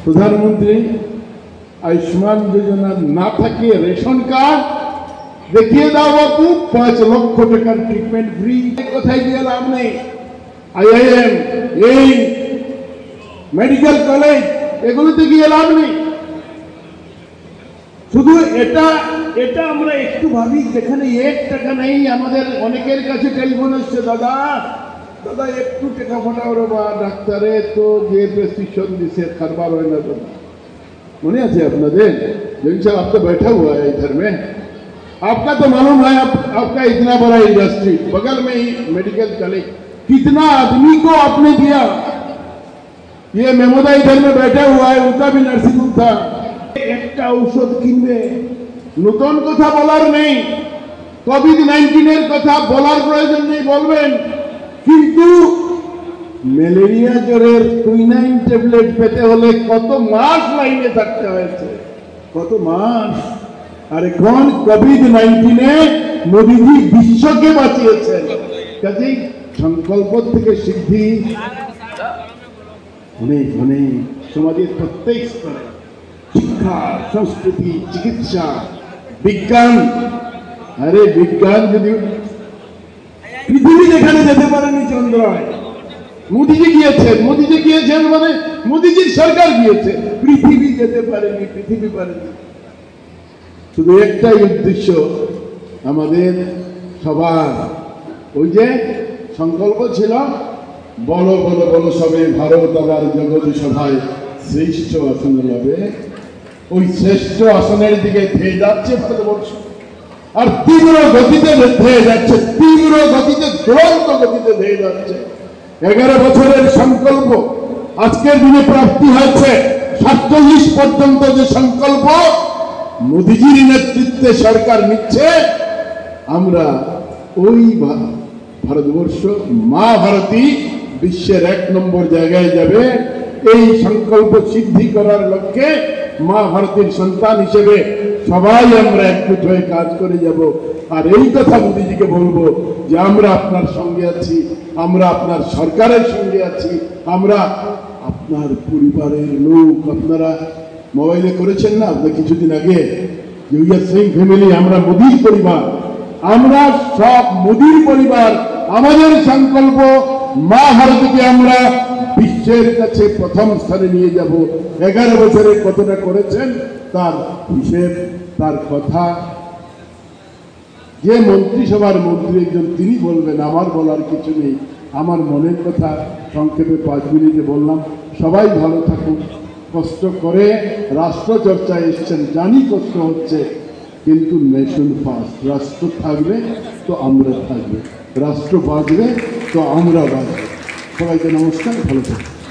প্রধানমন্ত্রী আয়ুষ্মান যোজনা না থাকে রেশন কার্ড দেখিয়ে দাও বাপু, 5 লক্ষ টাকার ট্রিটমেন্ট ফ্রি। কোথায় গিয়ে লাভ নেই। IIM, এই মেডিকেল কলেজ, এগুলোতে গিয়ে লাভ নেই। শুধু এটা এটা আমরা একটু ভাবি, যেখানে 1 টাকা নেই, আমাদের অনেকের কাছে টেলিফোন আসছে, দাদা দাদা একটু টাকা ফাটাও রে বা, ডাক্তারে তো যে প্রেসক্রিপশন দিছে খারবার হয় না। दादा मने আছে আপনাদের? जैन साहब आप तो बैठा हुआ है इधर में, आपका तो मालूम है, आपका इतना बड़ा इंडस्ट्री, बगल में ही मेडिकल कॉलेज, कितना आदमी को आपने दिया। ये मेमोदा इधर में बैठा हुआ है, उनका भी नर्सिंग होम था। एक औषध किनबे नूतन कथा बोलार नहीं, कोविड-19 कथा बोलार प्रयोजन नहीं, बोलबेन किन्तु ম্যালেরিয়া জ্বরের কুইনাইন ট্যাবলেট পেতে হলে কত মাস লাইনে থাকতে হয়েছে, কত মাস। আর এখন কোভিড-19 মোদিজি বিশ্বকে বাঁচিয়েছেন। কাজেই সংকল্প থেকে সিদ্ধি অনেক অনেক সমাজের প্রত্যেক স্তরে, শিক্ষা, সংস্কৃতি, চিকিৎসা, বিজ্ঞান। আরে বিজ্ঞান যদি পৃথিবী যেখানে যেতে পারেনি চন্দ্রায়, মোদিজি গিয়েছেন মানে মোদিজির সরকার গিয়েছে, পৃথিবী যেতে পারেনি, পৃথিবী পারেনি। শুধু একটাই উদ্দেশ্য আমাদের সবার, ওই যে সংকল্প ছিল, বলো বলো বলো সবে ভারত আবার জগৎ সভায় শ্রেষ্ঠ আসন লাভে। ওই শ্রেষ্ঠ আসনের দিকে ধেয়ে যাচ্ছে ভারতবর্ষ, আর তীব্র গতিতে ধেয়ে যাচ্ছে, তীব্র গতিতে, দুরন্ত গতিতে ধেয়ে যাচ্ছে। 11 বছরের সংকল্প আজকের দিনে প্রাপ্তি হয়েছে। 47 পর্যন্ত যে সংকল্প মোদিজির নেতৃত্বে সরকার নিচ্ছে, আমরা ওই ভারতবর্ষ, মা ভারতী বিশ্বের 1 নম্বর জায়গায় যাবে। এই সংকল্প সিদ্ধি করার লক্ষ্যে মা ভারতীর সন্তান হিসেবে সবাই আমরা একজোট হয়ে কাজ করে যাব। আর এই কথা মোদিজিকে বলবো যে আমরা আপনার সঙ্গে আছি, আমরা আপনার সরকারের সঙ্গে আছি, আমরা আপনার পরিবারের লোক। আপনারা মোবাইলে করেছেন না আপনার কিছুদিন আগে, যে উই আর সেম ফ্যামিলি, আমরা মোদির পরিবার, আমরা সব মোদির পরিবার। আমাদের সংকল্প মা ভারতীকে আমরা বিশ্বের কাছে প্রথম স্থানে নিয়ে যাব। 11 বছরে কতটা করেছেন তার হিসেব, তার কথা যে মন্ত্রিসভার মন্ত্রী একজন, তিনি বলবেন, আমার বলার কিছু নেই। আমার মনের কথা সংক্ষেপে 5 মিনিটে বললাম। সবাই ভালো থাকুন। কষ্ট করে রাষ্ট্র চর্চায় এসছেন, জানি কষ্ট হচ্ছে, কিন্তু নেশন ফার্স্ট, রাষ্ট্র থাকবে তো আমরা থাকবে, রাষ্ট্র বাঁচবে তো আমরা বাঁচবে। সবাইকে নমস্কার, ভালো থাকুন।